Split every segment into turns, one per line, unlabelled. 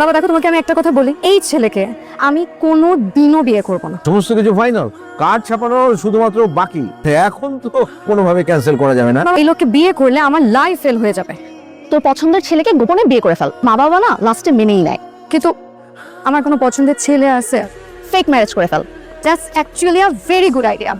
বাবা দেখো, তোমাকে আমি একটা কথা বলি, এই ছেলেকে আমি কোনো দিনও বিয়ে করব না।
সমস্ত কিছু ফাইনাল, কার্ড ছাপানো শুধুমাত্র বাকি, এখন তো কোনোভাবে ক্যান্সেল করা যাবে না।
বাবা, এই লোককে বিয়ে করলে আমার লাইফ ফেল হয়ে যাবে।
তোর পছন্দের ছেলেকে গোপনে বিয়ে করে ফেল, মা বাবা না লাস্টে মেনেই নেয়।
কিন্তু আমার কোনো পছন্দের ছেলে আছে,
ফেক ম্যারেজ করে fail.
That's actually a very good idea.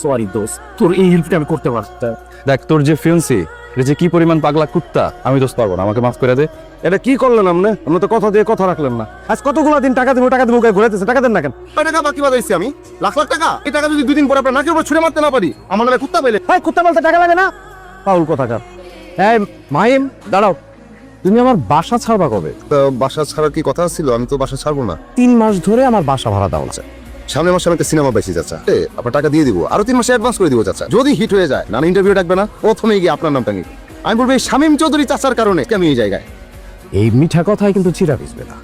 Sorry দোস্ত, তোর এই হেল্পটা আমি করতে পারতাম।
দেখ তোর যে ফিয়ান্সি যে কি পরিমাণ পাগলা কুত্তা, আমি দোষ পারবো না, আমাকে মাফ করে দে।
এটা কি করলেন আপনি? আমরা তো কথা দিয়ে কথা রাখলেন না। আজ কতগুলো দিন টাকা দেবো ঘুরাইতেছে, টাকা দেন না কেন?
টাকা বাকি বাজাইছি আমি লাখ লাখ টাকা। এই টাকা যদি 2 দিন পরে আপনার নাকের উপর ছুঁড়ে মারতে না পারি, আমার নামে কুত্তা পেলে।
হ্যাঁ, কুত্তা বলতে টাকা লাগে না, পাউল কথাকার। হ্যাঁ মাহিম, দাঁড়াও, তুমি আমার বাসা ছাড়বা কবে?
বাসা ছাড়ার কি কথা ছিল? আমি তো বাসা ছাড়বো না।
3 মাস ধরে আমার বাসা ভাড়া দেওয়া হচ্ছে।
সামনের মাসে আমি একটা সিনেমা পাইছি চাচা, আপনার টাকা দিয়ে দিব, আরো 3 মাসে অ্যাডভান্স করে দিব চাচা। যদি হিট হয়ে যায়, নানা ইন্টারভিউ ডাকবে না, প্রথমে গিয়ে আপনার নামটা নিই। আমি বলবো এই শামীম চৌধুরী চাচার কারণে আমি এই জায়গায়।
এই মিঠা কথাই কিন্তু চিরা ভিজবে না।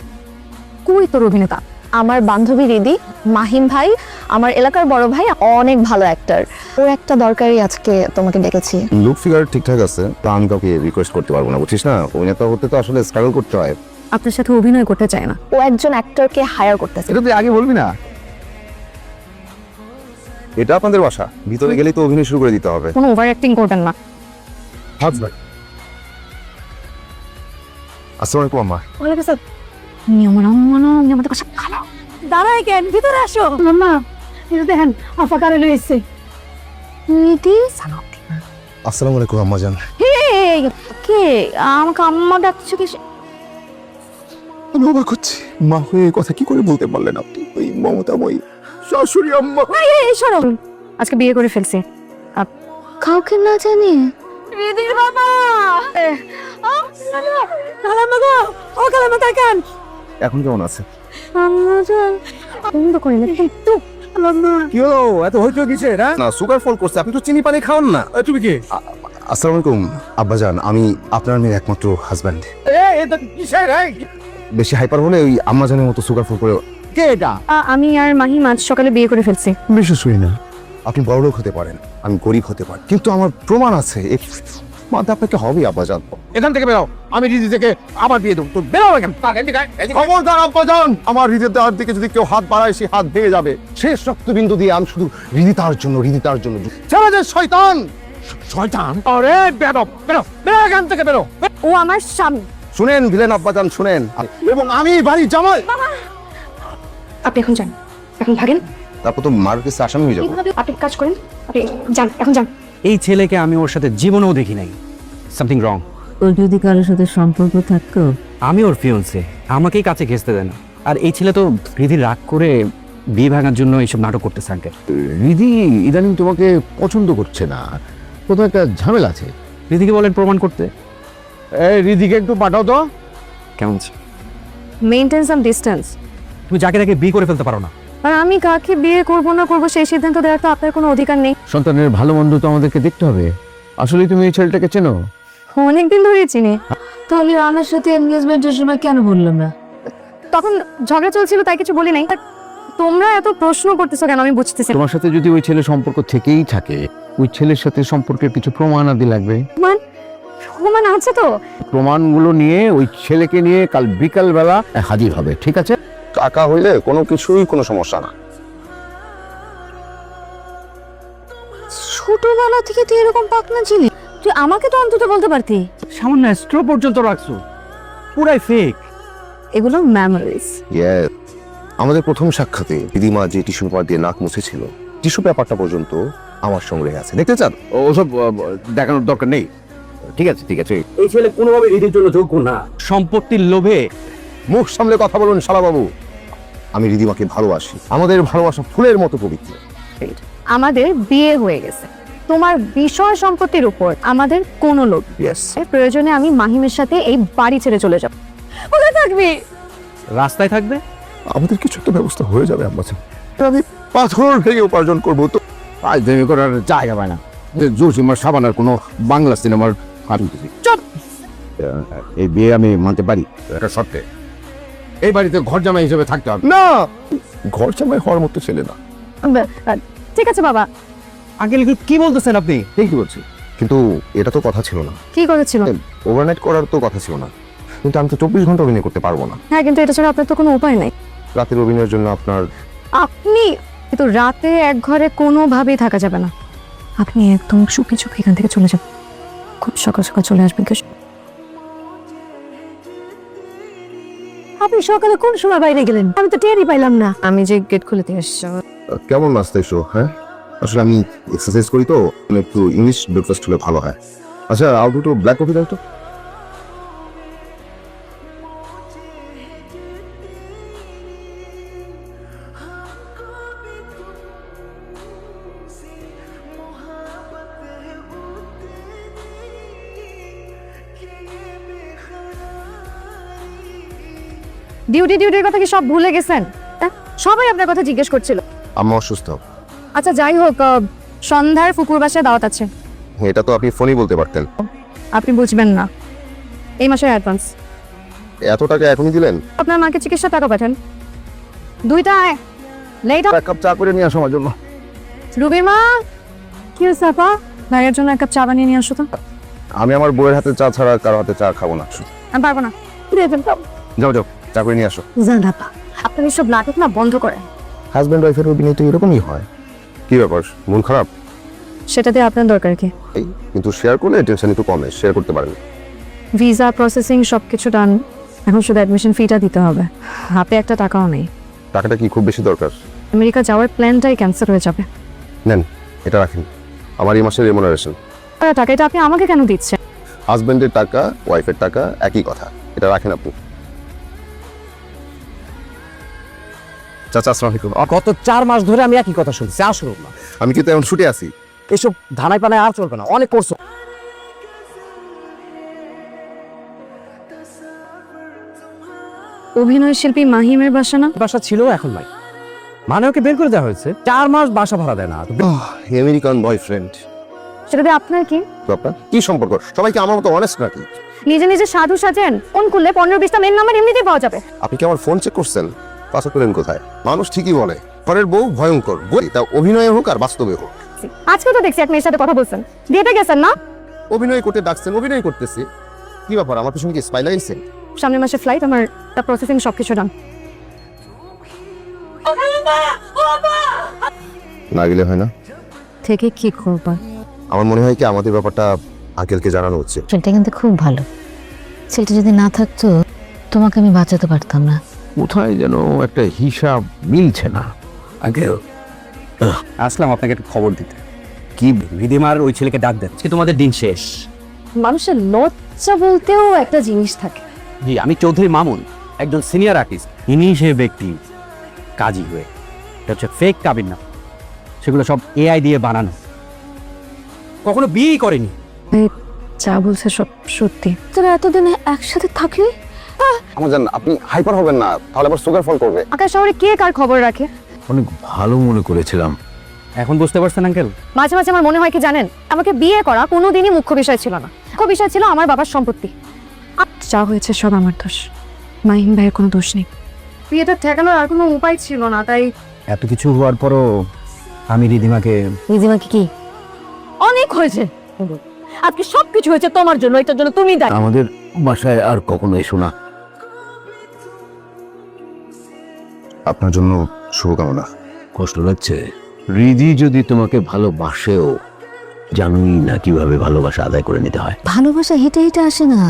কই তোর অভিনেতা?
আমার বান্ধবী রিদি, মাহিম ভাই আমার এলাকার বড় ভাই, অনেক ভালো অ্যাক্টর। ওর একটা দরকারই আজকে তোমাকে ডেকেছি।
লুক ফিগার ঠিকঠাক আছে, তা আমি কাউকে রিকোয়েস্ট করতে পারবো না, বুঝছিস না? অভিনেতা হতে তো আসলে স্ট্রাগল করতে হয়।
আপনার সাথে অভিনয় করতে চায় না।
ও একজন অ্যাক্টরকে হায়ার করতেছে।
এটা তুই আগে বলবি না? এটা আপনাদের বাসা, ভিতরে গেলেই তো অভিনয় শুরু করে দিতে হবে।
কোনো ওভার অ্যাক্টিং করবেন না।
আসসালামু আলাইকুম আম্মা।
ওয়ালাইকুম আসসালাম। নিয়ম রাম্মানো নিয়মটা কষ্ট খারাপ। দাঁড়াই কেন, ভিতরে আসো। মাম্মা এটা দেখেন আফা কারে লইছে। নীতি সানতি।
আসসালামু আলাইকুম আম্মা জান।
হে কে আমাকে আম্মা ডাকছো কি?
আমি অবাক হচ্ছি, মা হয়ে এই কথা কি করে বলতে পারলেন আপনি? ওই মমতাময়ী শাশুড়ি আম্মা।
এই সরো, আজকে বিয়ে করে ফেলছি।
কাউকে না জানি।
রিদির বাবা কালামা গো, ও কালামা তাকান।
এখন কেমন আছে?
আম্মা জান বন্ধ করে না একটু।
কি হলো, এত হইতো কিসে?
না, সুগার ফল করছে, আপনি তো চিনি পানি খাওয়ান না।
তুমি কি?
আসসালামু আলাইকুম আব্বাজান, আমি আপনার মেয়ের একমাত্র হাজব্যান্ড।
এটা কিসের?
বেশি হাইপার হলে ওই আম্মাজানের মতো সুগার ফল করে।
কে এটা?
আমি আর মাহিম আজ সকালে বিয়ে করে ফেলছি।
বিশ্বাস করি না। আপনি বড়লোক হতে পারেন, আমি গরিব হতে পারি, কিন্তু আমার প্রমাণ আছে। মানতে আপনাকে হবে আব্বাজান।
এখান থেকে বেরাও, আমি রিদি থেকে আবার দিয়ে দেবো। তো বেরাও এখান।
খবরদার আব্বাজান, আমার হৃদয়ের দেওয়ার দিকে যদি কেউ হাত বাড়ায়, সে হাত ভেঙে যাবে। শেষ রক্তবিন্দু দিয়ে আমি শুধু হৃদিতার জন্য
চলো যে শয়তান, শয়তান। আরে বেরো বেরো বেরো এখান থেকে, বেরো।
ও আমার স্বামী।
শুনেন ভিলেন আব্বাজান, শুনেন, এবং আমি বাড়ির জামাই।
আপনি এখন যান, এখন ভাগেন।
তারপর তো মার কাছে আসামি হয়ে যাবো।
আপনি কাজ করেন, আপনি যান, এখন যান।
এই ছেলেকে আমি ওর সাথে জীবনেও দেখি নাই। Something wrong.
ওর যদি কারোর সাথে সম্পর্ক থাকতো,
আমি ওর ফিয়ন্সে, আমাকেই কাছে ঘেঁচতে দেয় না। আর এই ছেলে তো রিধি রাগ করে বিয়ে ভাঙার জন্য এইসব নাটক করতেছে। আঙ্কেল,
রিধি ইদানিং তোমাকে পছন্দ করছে না, কোথাও একটা ঝামেলা আছে।
রিধিকে বলেন প্রমাণ করতে।
এই রিদিকে একটু পাঠাও তো।
কেমন আছে?
মেইনটেইন সাম ডিসটেন্স।
তুমি যাকে তাকে বিয়ে করে ফেলতে পারো না।
আর আমি কাকে বিয়ে করব না করব সেই সিদ্ধান্ত দেওয়ার তো আপনার কোনো অধিকার নেই।
সন্তানের ভালো মন্দ তো আমাদেরকে দেখতে হবে। আসলে তুমি এই ছেলেটাকে চেনো?
অনেকদিন ধরেই চিনি।
তাহলে আমার সাথে এনগেজমেন্টের সময় কেন বললাম না?
তখন ঝগড়া চলছিল তাই কিছু বলি নাই। আর তোমরা এত প্রশ্ন করতেছো কেন আমি বুঝতেছি না।
তোমার সাথে যদি ওই ছেলে সম্পর্ক থেকেই থাকে, ওই ছেলের সাথে সম্পর্কের কিছু প্রমাণ আদি লাগবে।
প্রমাণ আছে তো?
প্রমাণগুলো নিয়ে ওই ছেলেকে নিয়ে কাল বিকাল বেলা হাজির হবে, ঠিক আছে?
টাকা হইলে কোনো কিছুই কোনো সমস্যা না।
ছোটবেলা থেকে তুই এরকম পাকনা ছিলি, তুই আমাকে তো অন্তত বলতে পারতি।
সামান্য স্ট্রো পর্যন্ত রাখছো, পুরাই ফেক।
এগুলো মেমোরিজ।
আমাদের প্রথম সাক্ষাতে দিদিমা যে টিস্যু পেপার দিয়ে নাক মুছেছিল, টিস্যু পেপারটা পর্যন্ত আমার সঙ্গে আছে। দেখতে চান?
ওসব দেখানোর দরকার নেই। ঠিক আছে, ঠিক আছে।
এই ছেলে কোনোভাবে রিদির জন্য যোগ্য না।
সম্পত্তির লোভে।
মুখ সামলে কথা বলুন শালাবাবু। আমি রিদিমাকে ভালোবাসি, আমাদের ভালোবাসা ফুলের মতো পবিত্র।
আমাদের বিয়ে হয়ে গেছে, তোমার বিষয় সম্পত্তির উপর আমাদের কোনো লোভ। প্রয়োজনে আমি মাহিমের সাথে এই বাড়ি ছেড়ে চলে যাব। কোথায় থাকবি?
রাস্তায় থাকবে।
আমাদের কিছু একটা ব্যবস্থা হয়ে যাবে আব্বাজান। আমি পাথর ভেঙে উপার্জন করবো তো।
আজ দেমি করার জায়গা পায় না। জসিমার সাবানার কোনো বাংলা সিনেমার
চুপ!
এই বিয়ে আমি মানতে পারি একটা শর্তে। এই বাড়িতে ঘর জামাই হিসেবে থাকতে হবে।
না, ঘর জামাই হওয়ার মতো ছেলে না।
ঠিক আছে বাবা।
আঙ্কেল কি বলতেছেন আপনি?
ঠিকই বলছি, কিন্তু এটা তো কথা ছিল না।
কি করেছিল?
ওভারনাইট করার তো কথা ছিল না। কিন্তু আমি তো 24 ঘন্টা অভিনয় করতে পারবো না।
হ্যাঁ, কিন্তু এটা ছাড়া আপনার তো কোনো উপায় নাই।
রাতের অভিনয়ের জন্য আপনার
আপনি কিন্তু রাতে এক ঘরে কোনোভাবেই থাকা যাবে না। আপনি একদম চুপি চুপি এখান থেকে চলে যাবেন, খুব সকাল সকাল চলে আসবেন।
আপনি সকালে কোন সময় বাইরে গেলেন? আমি তো টেরই পাইলাম না।
আমি যে গেট খুলে দিয়ে এসছি।
কেমন নাস্তা এসো? হ্যাঁ, আসলে আমি এক্সারসাইজ করি তো, মানে একটু ইংলিশ ব্রেকফাস্ট হলে ভালো হয়। আচ্ছা, আর দুটো ব্ল্যাক কফি দাও তো।
ডিউটির কথা কি সব ভুলে গেছেন? সবাই আপনার কথা জিজ্ঞেস করছিল।
আম্মা অসুস্থ।
আচ্ছা যাই হোক, সন্ধ্যার ফুকুর বাসায় দাওয়াত আছে।
এটা তো আপনি ফোনই বলতে পারতেন।
আপনি বুঝবেন না, এই মাসের অ্যাডভান্স।
এত টাকা এখনই দিলেন?
আপনার মাকে চিকিৎসা টাকা পাঠান। দুইটা লেট।
এক কাপ চা করে নিয়ে আসো আমার জন্য।
রুবির মা, কি হয়েছে আপা? ভাইয়ের জন্য এক কাপ চা বানিয়ে নিয়ে আসো তো।
আমি আমার বউয়ের হাতে চা ছাড়া কারো হাতে চা খাবো না।
আমি পারবো না।
যাও যাও, চা করে নিয়ে আসো।
জান আপা,
আপনার এসব নাটক না বন্ধ করেন।
হাজব্যান্ড ওয়াইফের অভিনয় তো এরকমই হয়। কি ব্যাপার, মন খারাপ?
সেটা দিয়ে আপনার দরকার কি?
এই কিন্তু শেয়ার করলে টেনশন একটু কমে, শেয়ার করতে পারেন।
ভিসা প্রসেসিং সব কিছু ডান, এখন শুধু অ্যাডমিশন ফিটা দিতে হবে। হাতে একটা টাকাও নেই।
টাকাটা কি খুব বেশি দরকার?
আমেরিকা যাওয়ার প্ল্যানটাই ক্যান্সেল হয়ে যাবে।
নেন, এটা রাখেন, আমার এই মাসের রেমুনারেশন।
আর টাকা এটা আপনি আমাকে কেন দিচ্ছেন?
হাজব্যান্ডের টাকা, ওয়াইফের টাকা একই কথা, এটা রাখেন আপনি। চাচা আসসালামু আলাইকুম।
গত 4 মাস ধরে আমি একই কথা শুনছি, আসলো না।
আমি কিন্তু এখন ছুটে আছি।
এসব ধানাই পানায় আর চলবে না, অনেক করছো।
অভিনয় শিল্পী মাহিমের বাসা না?
বাসা ছিল, এখন নাই। মানে ওকে বের করে দেওয়া হয়েছে। 4 মাস বাসা ভাড়া দেয় না।
American boyfriend.
সেটা দিয়ে আপনার কি?
তো আপনার কি সম্পর্ক? সবাইকে আমার মতো অনেস্ট নাকি?
নিজে নিজে সাধু সাজেন, ফোন করলে 15-20টা মেন নাম্বার এমনিতেই পাওয়া যাবে।
আপনি কি আমার ফোন চেক করছেন? পাসওয়ার্ড করেন কোথায়? মানুষ ঠিকই বলে ঘরের বউ ভয়ঙ্কর, বই তা অভিনয়ে হোক আর বাস্তবে হোক।
আজকে তো দেখছি এক মেয়ের সাথে কথা বলছেন, ডেটে গেছেন না?
অভিনয় করতে ডাকছেন, অভিনয় করতেছি। কি ব্যাপার, আমার পিছনে কি স্পাই লাগাইছেন?
সামনের মাসে ফ্লাইট, আমার প্রসেসিং সবকিছু ডান।
না গেলে হয় না।
থেকে কি করবা?
আমার মনে হয় কি আমাদের ব্যাপারটা আঙ্কেলকে জানানো হচ্ছে।
ছেলেটা কিন্তু খুব ভালো। ছেলেটা যদি না থাকতো তোমাকে আমি বাঁচাতে পারতাম না।
কোথায় যেন একটা হিসাব মিলছে না।
আঙ্কেল, আসলাম আপনাকে একটা খবর দিতে। কি রিদিমার ওই ছেলেকে ডাক দেন, আজকে তোমাদের দিন শেষ।
মানুষের লজ্জা বলতেও একটা জিনিস থাকে।
জি, আমি চৌধুরী মামুন, একজন সিনিয়র আর্টিস্ট। ইনি সে ব্যক্তি কাজী হয়ে, এটা হচ্ছে ফেক কাবিন না, সেগুলো সব এআই দিয়ে বানানো, কখনো বিয়েই করেনি।
যা বলছে সব সত্যি।
তোরা এতদিনে একসাথে থাকলে
আমার জান, আপনি হাইপার হবেন না, তাহলে আবার সুগার ফল করবে।
আকাশ শহরে কে কার খবর রাখে?
অনেক ভালো মনে করেছিলাম।
এখন বুঝতে পারছেন আঙ্কেল?
মাঝে মাঝে আমার মনে হয় কি জানেন, আমাকে বিয়ে করা কোনোদিনই মুখ্য বিষয় ছিল না। মুখ্য বিষয় ছিল আমার বাবার সম্পত্তি। আর যা হয়েছে সব আমার দোষ, মাহিম ভাইয়ের কোনো দোষ নেই। বিয়েটা ঠেকানোর আর কোনো উপায় ছিল না, তাই
এত কিছু হওয়ার পরও আমি রিদিমাকে
রিদিমাকে কি অনেক হয়েছে। আজকে সবকিছু হয়েছে তোমার জন্য, এটার জন্য তুমি দায়ী।
আমাদের বাসায় আর কখনো এসো না।
আপনার জন্য শুভকামনা।
কষ্ট লাগছে? রিদি যদি তোমাকে ভালোবাসেও, জানোই না কিভাবে ভালোবাসা আদায় করে নিতে হয়।
ভালোবাসা হেঁটে হেঁটে আসে না,